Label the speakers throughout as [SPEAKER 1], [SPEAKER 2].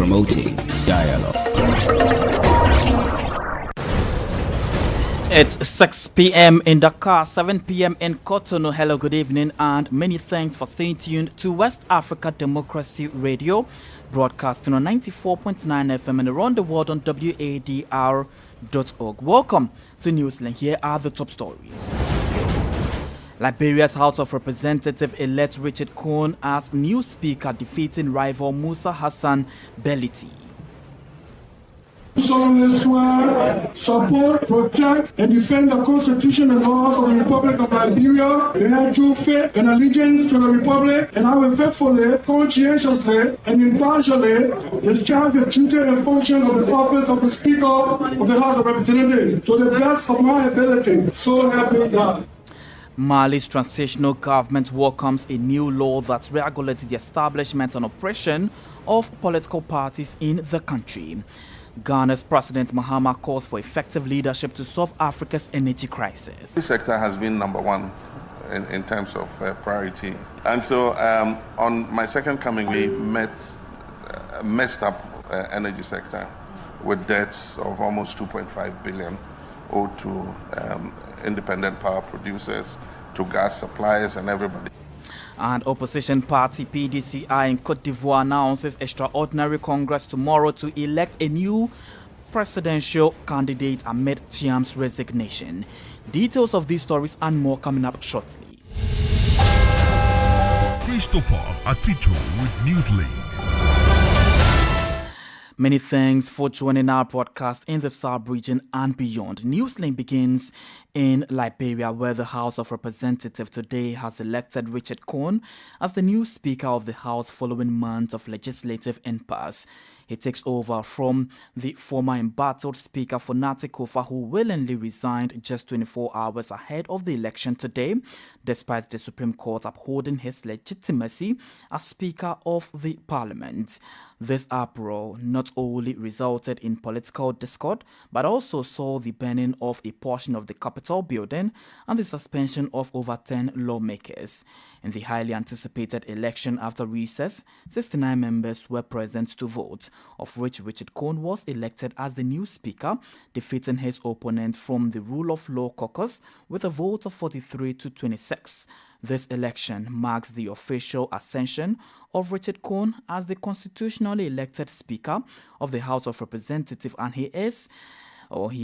[SPEAKER 1] promoting dialogue.
[SPEAKER 2] It's 6 p.m. in Dakar, 7 p.m. in Cotonou. Hello, good evening, and many thanks for staying tuned to West Africa Democracy Radio, broadcasting on 94.9 FM and around the world on wadr.org. Welcome to Newslink. Here are the top stories. Liberia's House of Representatives elect Richard Cohn as new speaker, defeating rival Musa Hassan Beliti.
[SPEAKER 3] Solemnly swear, support, protect, and defend the Constitution and laws of the Republic of Liberia, bear true faith and allegiance to the Republic, and I will faithfully, conscientiously, and impartially discharge the duty and function of the office of the Speaker of the House of Representatives to the best of my ability. So help me God.
[SPEAKER 2] Mali's transitional government welcomes a new law that regulates the establishment and operation of political parties in the country. Ghana's President Mahama calls for effective leadership to solve Africa's energy crisis.
[SPEAKER 4] This sector has been number one in terms of priority. And so on my second coming, we met a messed up energy sector with debts of almost 2.5 billion owed to independent power producers, to gas suppliers and everybody.
[SPEAKER 2] And opposition party PDCI in Cote d'Ivoire announces extraordinary congress tomorrow to elect a new presidential candidate amid Chiam's resignation. Details of these stories and more coming up shortly.
[SPEAKER 5] Christopher Aticho with Newslink.
[SPEAKER 2] Many thanks for joining our broadcast in the South region and beyond. Newslink begins in Liberia, where the House of Representatives today has elected Richard Cohn as the new Speaker of the House following months of legislative impasse. He takes over from the former embattled Speaker Fonati Kofa, who willingly resigned just 24 hours ahead of the election today, despite the Supreme Court upholding his legitimacy as Speaker of the Parliament. This uproar not only resulted in political discord, but also saw the burning of a portion of the Capitol building and the suspension of over 10 lawmakers. In the highly anticipated election after recess, 69 members were present to vote, of which Richard Cohn was elected as the new Speaker, defeating his opponent from the Rule of Law caucus with a vote of 43 to 26. This election marks the official ascension of Richard Cohn as the constitutionally elected Speaker of the House of Representatives, and he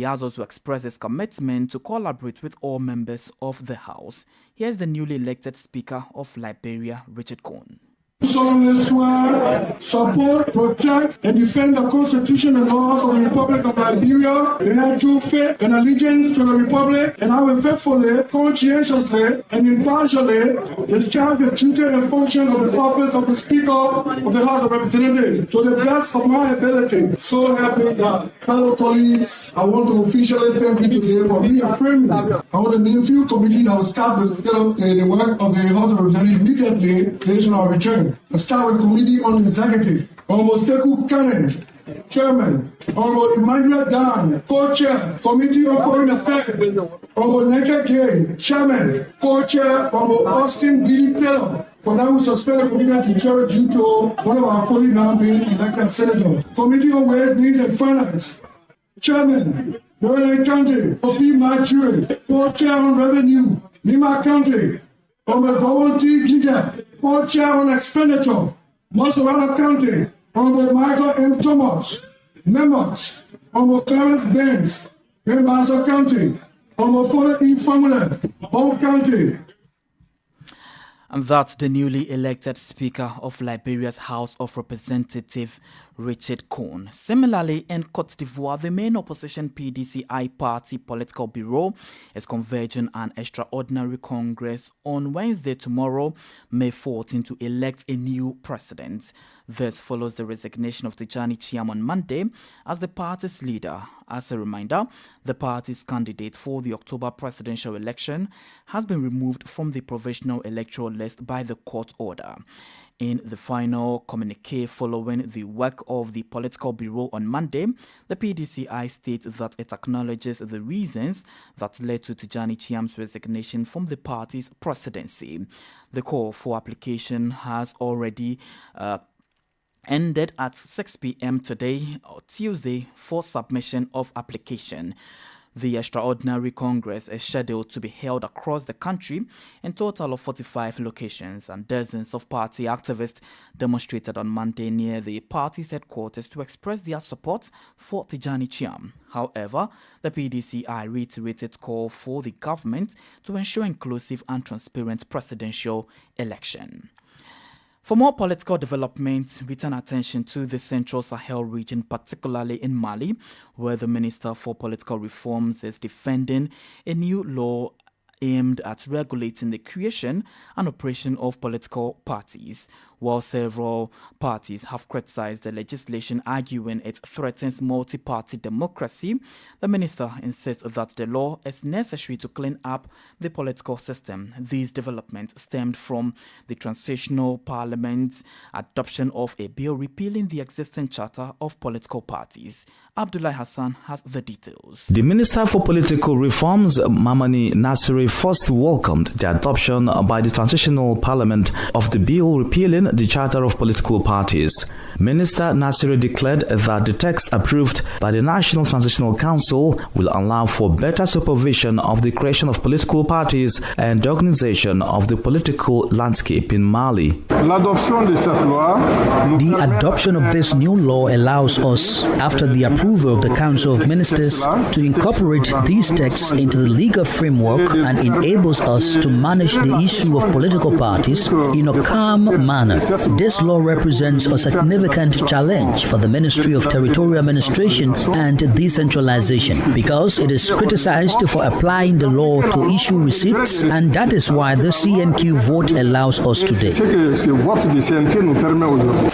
[SPEAKER 2] has also expressed his commitment to collaborate with all members of the House. Here is the newly elected Speaker of Liberia, Richard Cohn.
[SPEAKER 3] Solemnly swear, support, protect, and defend the Constitution and laws of the Republic of Liberia, bear true faith and allegiance to the Republic, and I will faithfully, conscientiously, and impartially discharge the duty and function of the office of the Speaker of the House of Representatives to the best of my ability. So help me God. Fellow colleagues, I want to officially thank you today for reaffirming. I want to name a few committees that will start with the work of the House of Representatives immediately based on our return. I start with Committee on Executive. Honorable Teku Kanen, Chairman. Honorable Emmanuel Dan, Co-Chair, Committee on Foreign Affairs. Honorable Neka Gay, Chairman. Co-Chair, Honorable Austin Billy Taylor. For now, we suspend the committee to chair due to one of our colleagues now being elected Senegal. Committee on Ways, Means and Finance. Chairman, Maryland County. Opi Majure, Co-Chair on Revenue. Lima County. Honorable Gowon Giga, Co-Chair on Expenditure, Montserrat County, Honorable Michael M. Thomas, Members, Honorable Clarence Benz, Benbaza County, Honorable Father E. Famula, Home County.
[SPEAKER 2] And that's the newly elected Speaker of Liberia's House of Representatives, Richard Cohn. Similarly, in Cote d'Ivoire, the main opposition PDCI party political bureau is convening an extraordinary congress on Wednesday tomorrow, May 14, to elect a new president. This follows the resignation of Tijani Chiam on Monday as the party's leader. As a reminder, the party's candidate for the October presidential election has been removed from the provisional electoral list by the court order. In the final communique following the work of the political bureau on Monday, the PDCI states that it acknowledges the reasons that led to Tijani Chiam's resignation from the party's presidency. The call for application has already ended at 6 p.m. today, or Tuesday, for submission of application. The extraordinary Congress is scheduled to be held across the country in total of 45 locations, and dozens of party activists demonstrated on Monday near the party's headquarters to express their support for Tijani Chiam. However, the PDCI reiterated call for the government to ensure inclusive and transparent presidential election. For more political development, we turn attention to the Central Sahel region, particularly in Mali, where the Minister for Political Reforms is defending a new law aimed at regulating the creation and operation of political parties. While several parties have criticized the legislation, arguing it threatens multi-party democracy, the minister insists that the law is necessary to clean up the political system. These developments stemmed from the transitional parliament's adoption of a bill repealing the existing charter of political parties. Abdullah Hassan has the details.
[SPEAKER 1] The Minister for Political Reforms, Mamani Nasiri, first welcomed the adoption by the transitional parliament of the bill repealing the Charter of Political Parties. Minister Nasiri declared that the text approved by the National Transitional Council will allow for better supervision of the creation of political parties and the organization of the political landscape in Mali.
[SPEAKER 6] The adoption of this new law allows us, after the approval of the Council of Ministers, to incorporate these texts into the legal framework and enables us to manage the issue of political parties in a calm manner. This law represents a significant challenge for the Ministry of Territorial Administration and Decentralization because it is criticized for applying the law to issue receipts, and that is why the CNQ vote allows us today.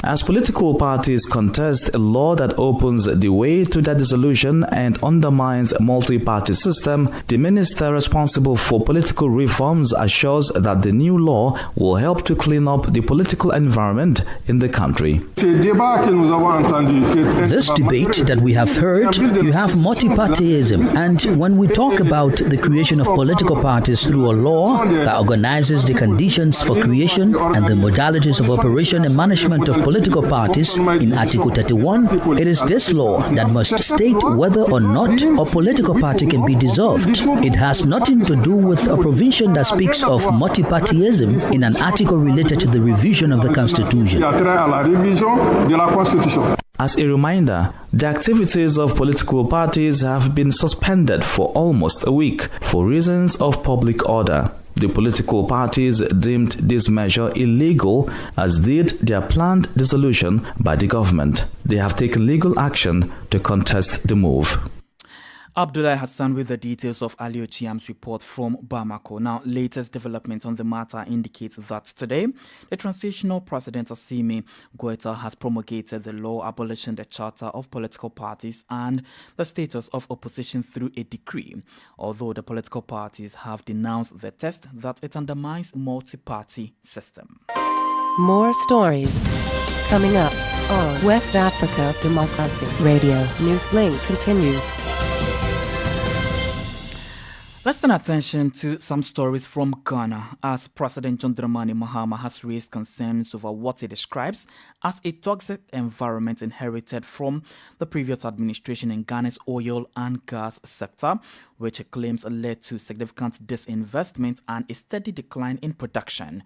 [SPEAKER 1] As political parties contest a law that opens the way to their dissolution and undermines a multi-party system, the minister responsible for political reforms assures that the new law will help to clean up the political environment in the country.
[SPEAKER 6] This debate that we have heard, you have multi-partyism, and when we talk about the creation of political parties through a law that organizes the conditions for creation and the modalities of operation and management of political parties in Article 31, it is this law that must state whether or not a political party can be dissolved. It has nothing to do with a provision that speaks of multi-partyism in an article related to the revision of the Constitution.
[SPEAKER 1] As a reminder, the activities of political parties have been suspended for almost a week for reasons of public order. The political parties deemed this measure illegal, as did their planned dissolution by the government. They have taken legal action to contest the move.
[SPEAKER 2] Abdullah Hassan with the details of Alio Chiam's report from Bamako. Now, latest development on the matter indicates that today, the transitional president Assimi Goïta has promulgated the law abolishing the charter of political parties and the status of opposition through a decree, although the political parties have denounced the text that it undermines multi-party system.
[SPEAKER 7] More stories coming up on West Africa Democracy Radio. Newslink continues.
[SPEAKER 2] Let's turn attention to some stories from Ghana, as President John Dramani Mahama has raised concerns over what he describes as a toxic environment inherited from the previous administration in Ghana's oil and gas sector, which he claims led to significant disinvestment and a steady decline in production.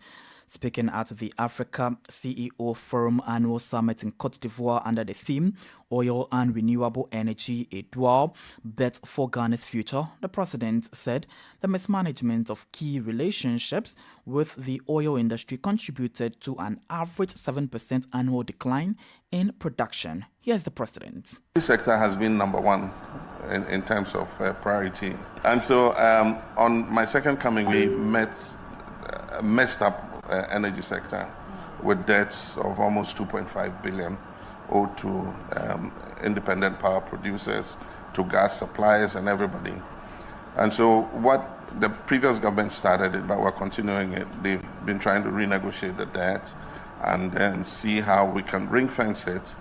[SPEAKER 2] Speaking at the Africa CEO Forum Annual Summit in Côte d'Ivoire under the theme Oil and Renewable Energy, a dual bet for Ghana's future, the president said the mismanagement of key relationships with the oil industry contributed to an average 7% annual decline in production. Here's the president.
[SPEAKER 4] This sector has been number one in terms of priority. And so on my second coming, we messed up energy sector with debts of almost 2.5 billion owed to independent power producers, to gas suppliers and everybody. And so what the previous government started it, but we're continuing it. They've been trying to renegotiate the debt and then see how we can ring fence it.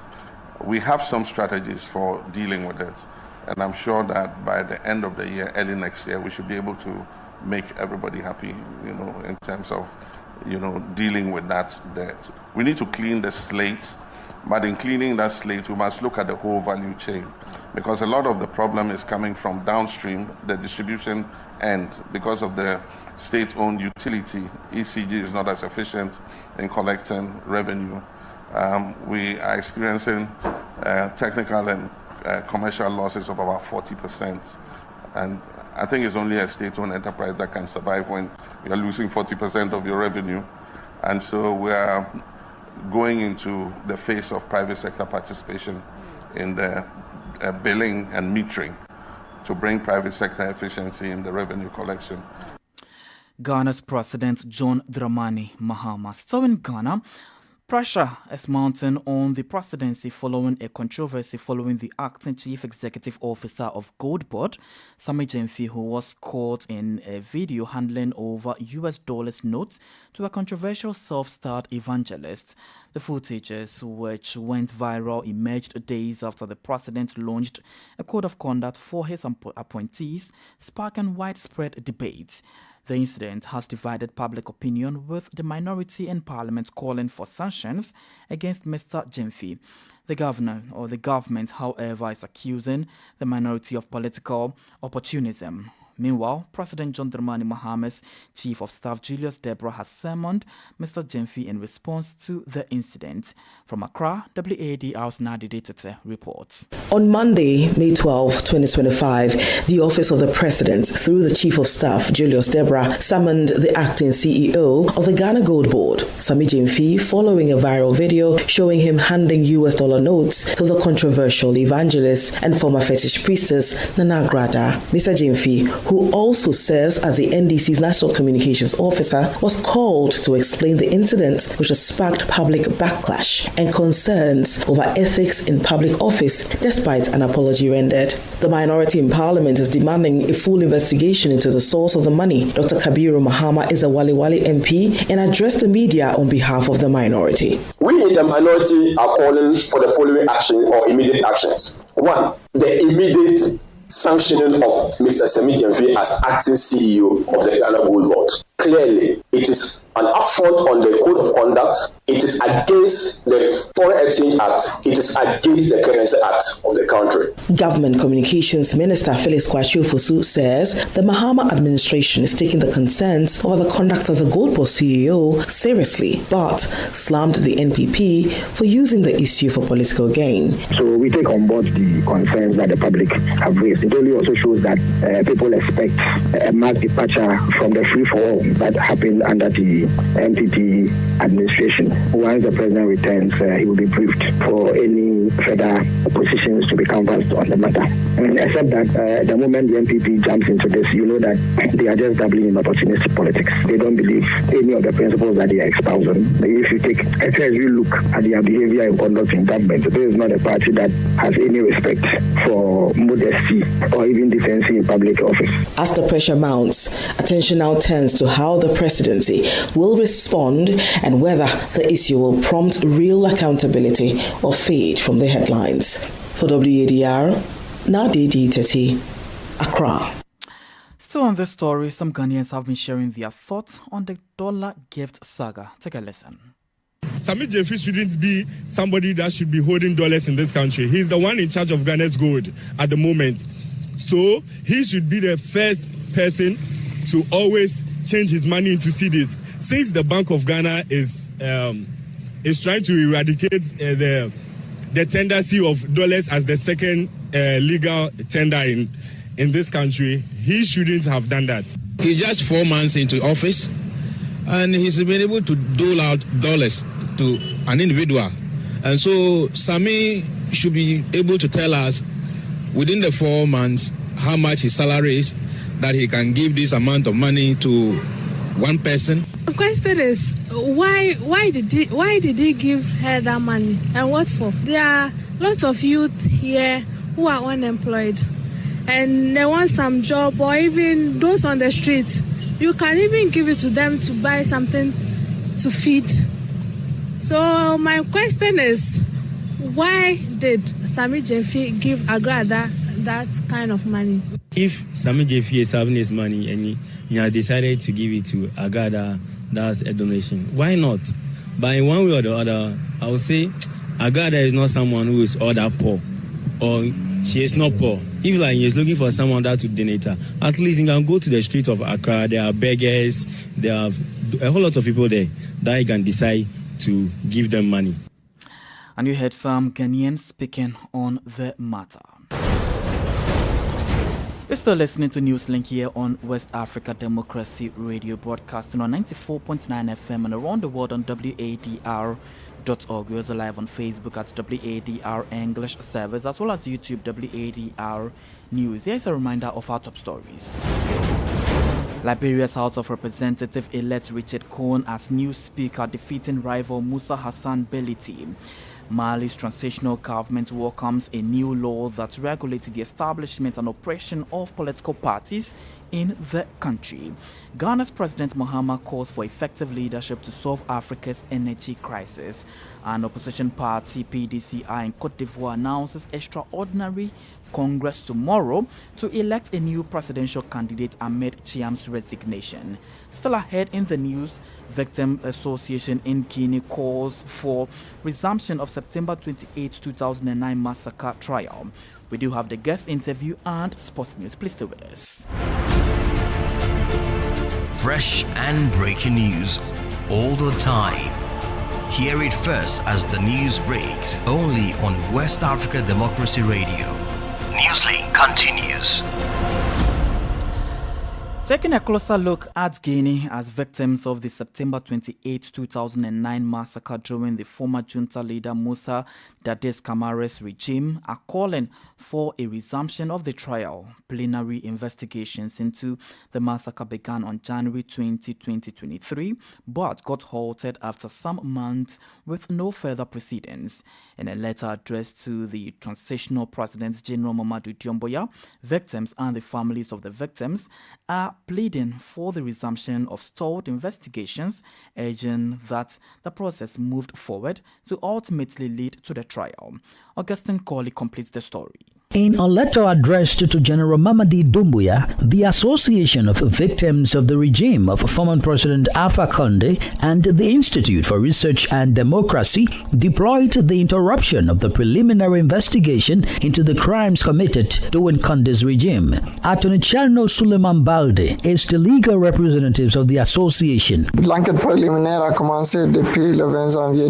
[SPEAKER 4] We have some strategies for dealing with it. And I'm sure that by the end of the year, early next year, we should be able to make everybody happy, in terms of dealing with that debt. We need to clean the slate But in cleaning that slate, we must look at the whole value chain, because a lot of the problem is coming from downstream, the distribution end, because of the state-owned utility. ECG is not as efficient in collecting revenue. We are experiencing technical and commercial losses of about 40%. And I think it's only a state-owned enterprise that can survive when you're losing 40% of your revenue. And so we are going into the phase of private sector participation in the billing and metering to bring private sector efficiency in the revenue collection.
[SPEAKER 2] Ghana's President John Dramani Mahama. So in Ghana, pressure is mounting on the presidency following a controversy following the acting chief executive officer of Gold Board, Sammy Gyamfi, who was caught in a video handling over US dollars notes to a controversial self-styled evangelist. The footages, which went viral, emerged days after the president launched a code of conduct for his appointees, sparking widespread debate. The incident has divided public opinion, with the minority in parliament calling for sanctions against Mr. Gyamfi. The government, however, is accusing the minority of political opportunism. Meanwhile, President John Dramani Mahama's Chief of Staff Julius Deborah has summoned Mr. Gyamfi in response to the incident. From Accra, WADR's Nadi Tete reports.
[SPEAKER 8] On Monday, May 12, 2025, the Office of the President, through the Chief of Staff Julius Deborah, summoned the acting CEO of the Ghana Gold Board, Sammy Gyamfi, following a viral video showing him handing US dollar notes to the controversial evangelist and former fetish priestess Nana Grada. Mr. Gyamfi, who also serves as the NDC's National Communications Officer, was called to explain the incident, which has sparked public backlash and concerns over ethics in public office, despite an apology rendered. The minority in Parliament is demanding a full investigation into the source of the money. Dr. Kabiru Mahama is a Wali MP and addressed the media on behalf of the minority.
[SPEAKER 9] We in the minority are calling for the following action or immediate actions. One, the immediate sanctioning of Mr. Sammy Gyamfi as acting CEO of the Ghana Gold Board. Clearly, it is an affront on the Code of Conduct. It is against the Foreign Exchange Act. It is against the Currency Act of the country. Government
[SPEAKER 8] Communications Minister Felix Kwashiu-Fosu says the Mahama administration is taking the concerns over the conduct of the Gold Board CEO seriously, but slammed the NPP for using the issue for political gain.
[SPEAKER 10] So we take on board the concerns that the public have raised. It only also shows that people expect a marked departure from the free-for-all that happened under the NPP administration. Once the president returns, he will be briefed for any further positions to be canvassed on the matter. Except that the moment the NPP jumps into this, you know that they are just dabbling in opportunistic politics. They don't believe any of the principles that they are espousing. If you take a cursory look at their behavior and conduct in government, this is not a party that has any respect for modesty or even decency in public office.
[SPEAKER 8] As the pressure mounts, attention now turns to how the presidency will respond and whether the issue will prompt real accountability or fade from the headlines. For WADR, Nadi Tete, Accra.
[SPEAKER 2] Still on this story, some Ghanaians have been sharing their thoughts on the dollar gift saga. Take a listen.
[SPEAKER 11] Sammy Gyamfi shouldn't be somebody that should be holding dollars in this country. He's the one in charge of Ghana's gold at the moment. So he should be the first person to always change his money into cedis. Since the Bank of Ghana is trying to eradicate the tendency of dollars as the second legal tender in this country, he shouldn't have done that.
[SPEAKER 12] He's just 4 months into office, and he's been able to dole out dollars to an individual. And so Sammy should be able to tell us within the 4 months how much his salary is, that he can give this amount of money to one person.
[SPEAKER 13] The question is, why did he give her that money, and what for? There are lots of youth here who are unemployed and they want some job, or even those on the streets. You can even give it to them to buy something to feed. So my question is, why did Sammy Gyamfi give Agrada that kind of money?
[SPEAKER 14] If Sammy Gyamfi is having his money and he has decided to give it to Agrada, that's a donation. Why not? But in one way or the other, I would say Agatha is not someone who is all that poor, or she is not poor. If like he is looking for someone that to donate her, at least he can go to the streets of Accra. There are beggars, there are a whole lot of people there that he can decide to give them money.
[SPEAKER 2] And you heard some Ghanaians speaking on the matter. You're still listening to Newslink here on West Africa Democracy Radio, broadcasting on 94.9 FM and around the world on WADR.org. We're also live on Facebook at WADR English Service, as well as YouTube WADR News. Here's a reminder of our top stories. Liberia's House of Representatives elects Richard Cohn as new speaker, defeating rival Musa Hassan Beliti. Mali's transitional government welcomes a new law that regulates the establishment and operation of political parties in the country. Ghana's President Mahama calls for effective leadership to solve Africa's energy crisis. And opposition party PDCI in Cote d'Ivoire announces extraordinary Congress tomorrow to elect a new presidential candidate amid Chiam's resignation. Still ahead in the news, Victim Association in Guinea calls for resumption of September 28, 2009 massacre trial. We do have the guest interview and sports news. Please stay with us.
[SPEAKER 15] Fresh and breaking news all the time. Hear it first as the news breaks, only on West Africa Democracy Radio. Newslink continues.
[SPEAKER 2] Taking a closer look at Guinea as victims of the September 28, 2009 massacre during the former junta leader Musa Dadis Camara's regime are calling for a resumption of the trial. Plenary investigations into the massacre began on January 20, 2023, but got halted after some months with no further proceedings. In a letter addressed to the transitional president General Mamadou Diomboya, victims and the families of the victims are pleading for the resumption of stalled investigations, urging that the process moved forward to ultimately lead to the trial. Augustine Colley completes the story.
[SPEAKER 6] In a letter addressed to General Mamadi Doumbouya, the Association of Victims of the Regime of former President Alpha Condé and the Institute for Research and Democracy deployed the interruption of the preliminary investigation into the crimes committed during Condé's regime. Attorney General Suleiman Balde is the legal representative of the association.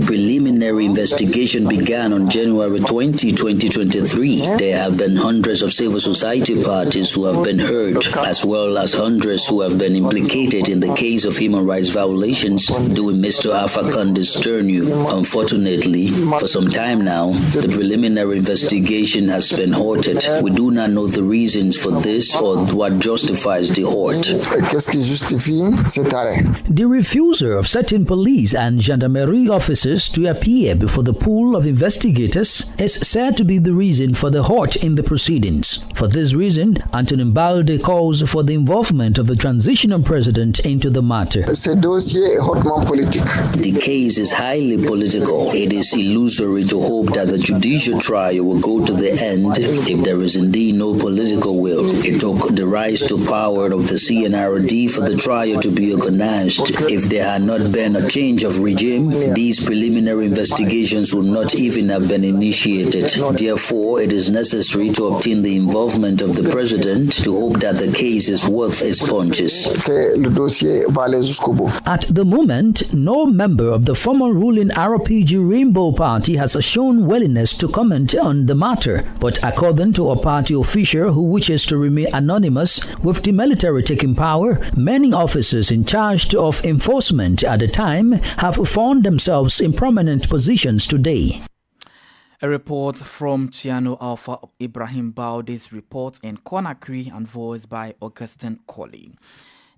[SPEAKER 16] Preliminary investigation began on January 20, 2023. There have been hundreds of civil society parties who have been heard, as well as hundreds who have been implicated in the case of human rights violations during Mr. Alpha Condé's tenure. Unfortunately, for some time now, the preliminary investigation has been halted. We do not know the reasons for this or what justifies the halt.
[SPEAKER 6] The refusal of certain police and gendarmerie officers to appear before the pool of investigators is said to be the reason for the halt in the proceedings. For this reason, Anthony Balde calls for the involvement of the transitional president into the matter.
[SPEAKER 16] The case is highly political. It is illusory to hope that the judicial trial will go to the end if there is indeed no political will. It took the rise to power of the CNRD for the trial to be organized. If there had not been a change of regime, these preliminary investigations would not even have been initiated. Therefore, it is necessary to obtain the involvement of the president to hope that the case is worth its punches.
[SPEAKER 6] At the moment, no member of the former ruling RPG Rainbow Party has shown willingness to comment on the matter, but according to a party official who wishes to remain anonymous, with the military taking power, many officers in charge of enforcement at the time have found themselves in prominent positions today.
[SPEAKER 2] A report from Chiano Alpha Ibrahim Baude's report in Conakry and voiced by Augustine Colley.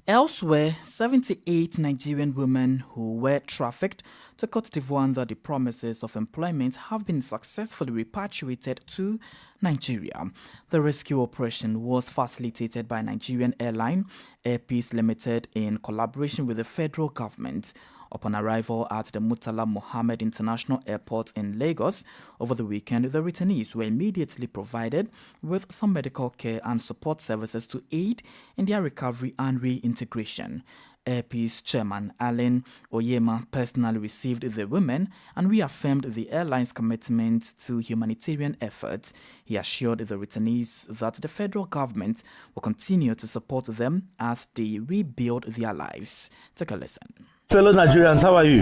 [SPEAKER 2] Elsewhere, 78 Nigerian women who were trafficked to Cote d'Ivoire under the promises of employment have been successfully repatriated to Nigeria. The rescue operation was facilitated by Nigerian airline Air Peace Limited in collaboration with the federal government. Upon arrival at the Murtala Mohammed International Airport in Lagos over the weekend, the returnees were immediately provided with some medical care and support services to aid in their recovery and reintegration. Airpeace chairman Alain Onyema personally received the women and reaffirmed the airline's commitment to humanitarian efforts. He assured the returnees that the federal government will continue to support them as they rebuild their lives. Take a listen.
[SPEAKER 17] Fellow Nigerians, how are you?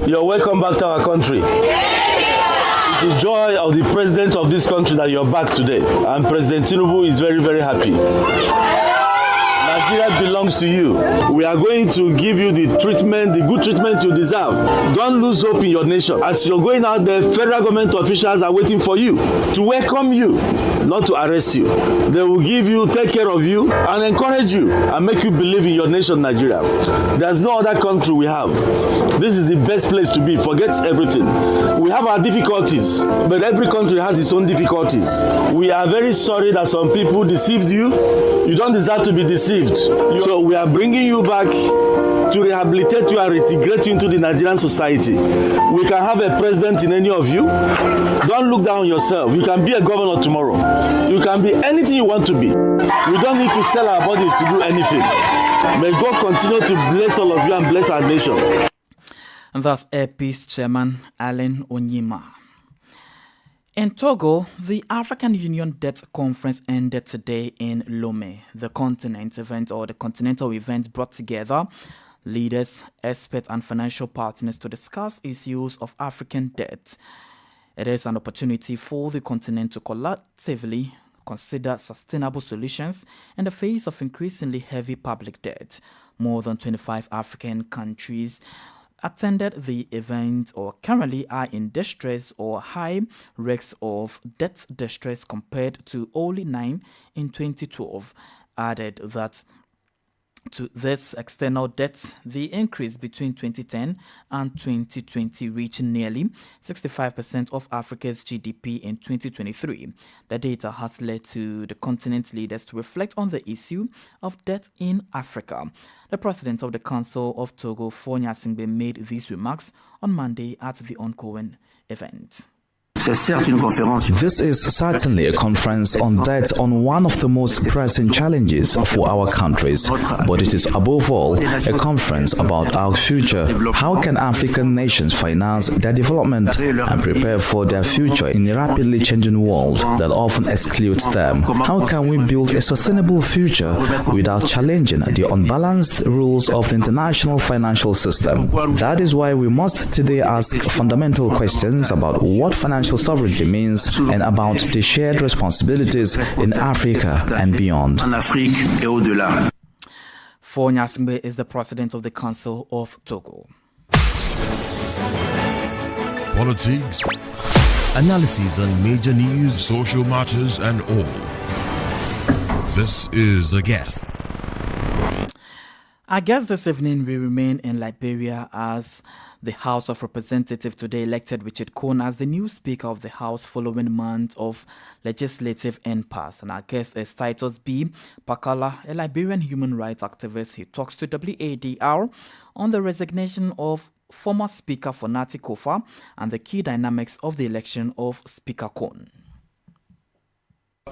[SPEAKER 17] You're welcome back to our country. It's the joy of the president of this country that you're back today. And President Tinubu is very, very happy. Nigeria belongs to you. We are going to give you the treatment, the good treatment you deserve. Don't lose hope in your nation. As you're going out, the federal government officials are waiting for you to welcome you, not to arrest you. They will give you, take care of you, and encourage you, and make you believe in your nation, Nigeria. There's no other country we have. This is the best place to be. Forget everything. We have our difficulties, but every country has its own difficulties. We are very sorry that some people deceived you. You don't deserve to be deceived. So we are bringing you back to rehabilitate you and reintegrate you into the Nigerian society. We can have a president in any of you. Don't look down on yourself. You can be a governor tomorrow. You can be anything you want to be. We don't need to sell our bodies to do anything. May God continue to bless all of you and bless our nation.
[SPEAKER 2] And that's Airpeace chairman Alain Onyema. In Togo, the African Union Debt Conference ended today in Lomé. The continental event brought together leaders, experts, and financial partners to discuss issues of African debt. It is an opportunity for the continent to collectively consider sustainable solutions in the face of increasingly heavy public debt. More than 25 African countries attended the event or currently are in distress or high risks of debt distress compared to only 9 in 2012. Added that to this external debt, the increase between 2010 and 2020 reached nearly 65% of Africa's GDP in 2023. The data has led to the continent's leaders to reflect on the issue of debt in Africa. The president of the Council of Togo, Fonya Singbe, made these remarks on Monday at the ongoing event.
[SPEAKER 1] This is certainly a conference on debt on one of the most pressing challenges for our countries, but it is above all a conference about our future. How can African nations finance their development and prepare for their future in a rapidly changing world that often excludes them? How can we build a sustainable future without challenging the unbalanced rules of the international financial system? That is why we must today ask fundamental questions about what financial sovereignty means and about the shared responsibilities in Africa and beyond.
[SPEAKER 2] Fonya Singbe is the president of the Council of Togo.
[SPEAKER 5] Politics, analyses on major news, social matters, and all. This is A Guest.
[SPEAKER 2] Our guest this evening will remain in Liberia as the House of Representatives today elected Richard Cohn as the new Speaker of the House following months of legislative impasse. And our guest is Titus B. Pakala, a Liberian human rights activist. He talks to WADR on the resignation of former Speaker Fonati Kofa and the key dynamics of the election of Speaker Cohn.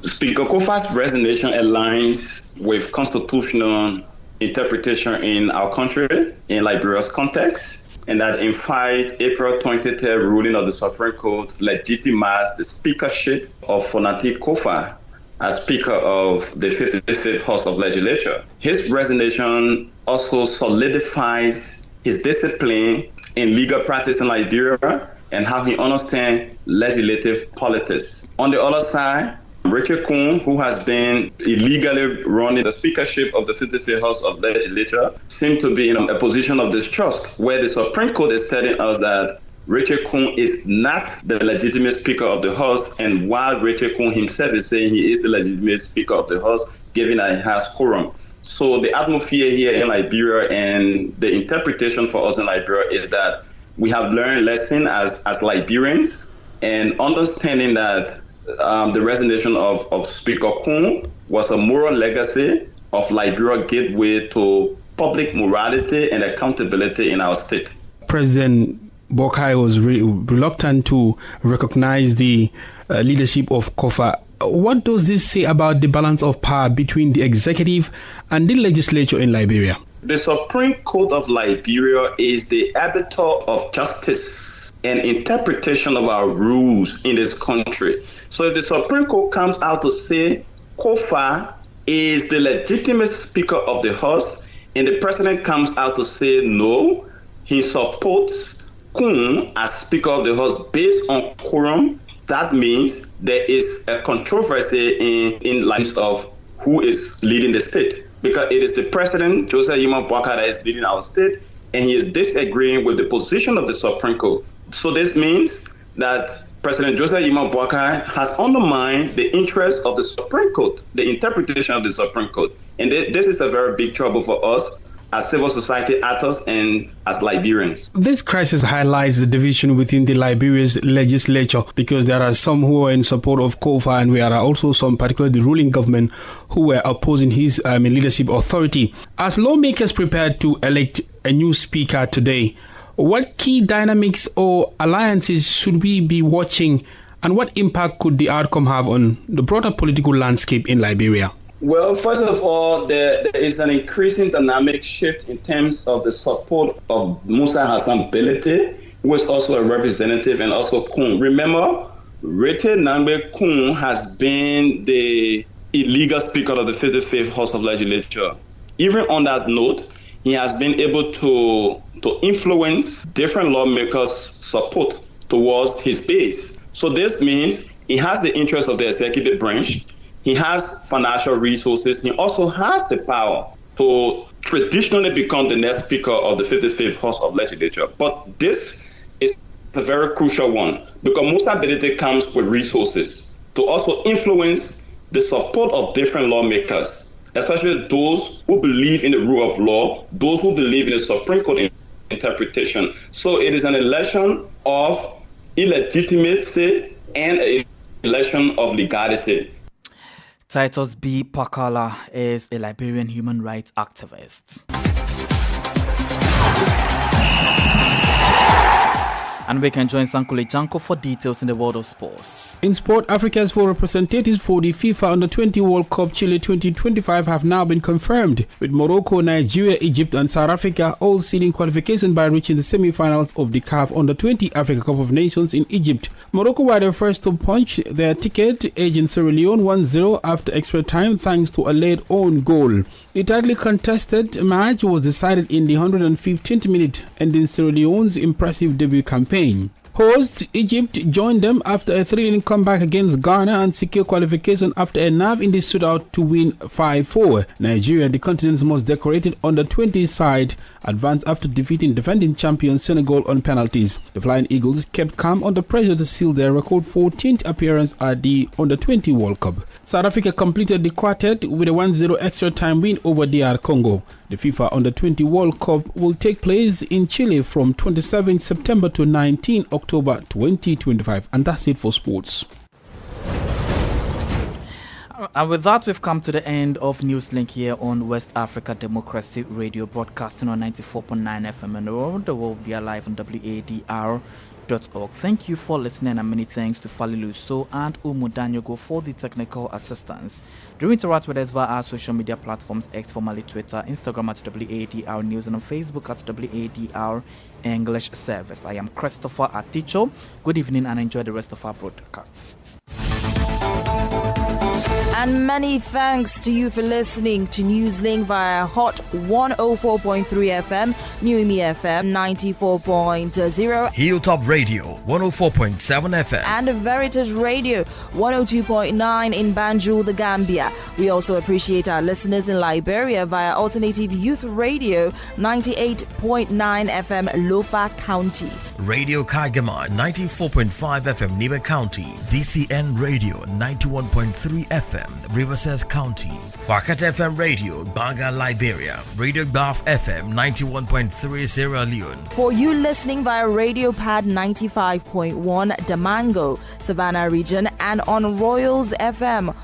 [SPEAKER 18] Speaker Kofa's resignation aligns with constitutional interpretation in our country, in Liberia's context, and that in fact, April 2010 ruling of the Supreme Court legitimized the speakership of Fonati Kofa as Speaker of the 55th House of Legislature. His resignation also solidifies his discipline in legal practice in Liberia and how he understands legislative politics. On the other side, Richard Cohn, who has been illegally running the speakership of the 55th House of Legislature, seems to be in a position of distrust, where the Supreme Court is telling us that Richard Cohn is not the legitimate Speaker of the House, and while Richard Cohn himself is saying he is the legitimate Speaker of the House, given that he has quorum. So the atmosphere here in Liberia and the interpretation for us in Liberia is that we have learned lessons as Liberians, and understanding that the resignation of Speaker Cohn was a moral legacy of Liberia gateway to public morality and accountability in our state.
[SPEAKER 19] President Boakai was reluctant to recognize the leadership of Kofa. What does this say about the balance of power between the executive and the legislature in Liberia?
[SPEAKER 18] The Supreme Court of Liberia is the arbiter of justice and interpretation of our rules in this country. So if the Supreme Court comes out to say Kofa is the legitimate Speaker of the House, and the President comes out to say no, he supports Kun as Speaker of the House based on quorum, that means there is a controversy in lines of who is leading the state. Because it is the President, Joseph Yuma Boakai, that is leading our state, and he is disagreeing with the position of the Supreme Court. So this means that President Joseph Yuma Boakai has undermined the interest of the Supreme Court, the interpretation of the Supreme Court. And this is a very big trouble for us as civil society actors and as Liberians.
[SPEAKER 19] This crisis highlights the division within the Liberia's legislature, because there are some who are in support of Kofa and there are also some, particularly the ruling government, who were opposing his leadership authority. As lawmakers prepare to elect a new speaker today, what key dynamics or alliances should we be watching, and what impact could the outcome have on the broader political landscape in Liberia?
[SPEAKER 18] Well, first of all, there is an increasing dynamic shift in terms of the support of Musa Hassan Belete, who is also a representative, and also Kun. Remember, Rete Nambe Kun has been the illegal speaker of the 55th House of Legislature. Even on that note, he has been able to influence different lawmakers' support towards his base. So this means he has the interest of the executive branch. He has financial resources. He also has the power to traditionally become the next speaker of the 55th House of Legislature. But this is a very crucial one, because Musa Belete comes with resources to also influence the support of different lawmakers, especially those who believe in the rule of law, those who believe in the Supreme Court interpretation. So it is an election of illegitimacy and an election of legality.
[SPEAKER 2] Titus B. Pakala is a Liberian human rights activist. And we can join Sankule Janko for details in the world of sports.
[SPEAKER 19] In sport, Africa's four representatives for the FIFA Under-20 World Cup Chile 2025 have now been confirmed, with Morocco, Nigeria, Egypt and South Africa all sealing qualification by reaching the semi-finals of the CAF Under-20 Africa Cup of Nations in Egypt. Morocco were the first to punch their ticket, edging Sierra Leone 1-0 after extra time thanks to a late own goal. The tightly contested match was decided in the 115th minute, ending Sierra Leone's impressive debut campaign. Hosts Egypt joined them after a thrilling comeback against Ghana and secure qualification after a nerve in the shootout to win 5-4. Nigeria, the continent's most decorated under-20 side, advanced after defeating defending champion Senegal on penalties. The Flying Eagles kept calm under pressure to seal their record 14th appearance at the Under-20 World Cup. South Africa completed the quartet with a 1-0 extra time win over DR Congo. The FIFA Under-20 World Cup will take place in Chile from 27 September to 19 October 2025. And that's it for sports.
[SPEAKER 2] And with that, we've come to the end of Newslink here on West Africa Democracy Radio, broadcasting on 94.9 FM and around the world. We are live on WADR.org. Thank you for listening, and many thanks to Falilu So and Umu Danyogo for the technical assistance. Do interact with us via our social media platforms, X, formerly Twitter, Instagram at WADR News, and on Facebook at WADR English Service. I am Christopher Aticho. Good evening and enjoy the rest of our broadcasts.
[SPEAKER 20] And many thanks to you for listening to Newslink via Hot 104.3 FM, Newmi FM 94.0,
[SPEAKER 15] Hilltop Radio 104.7 FM,
[SPEAKER 20] and Veritas Radio 102.9 in Banjul, the Gambia. We also appreciate our listeners in Liberia via Alternative Youth Radio 98.9 FM, Lofa County,
[SPEAKER 15] Radio Kagama 94.5 FM, Nibe County, DCN Radio 91.3 FM, Riverside County, Wakat FM Radio, Banga, Liberia, Radio Baf FM 91.3 Sierra Leone.
[SPEAKER 20] For you listening via Radio Pad 95.1 Damango, Savannah region, and on Royals FM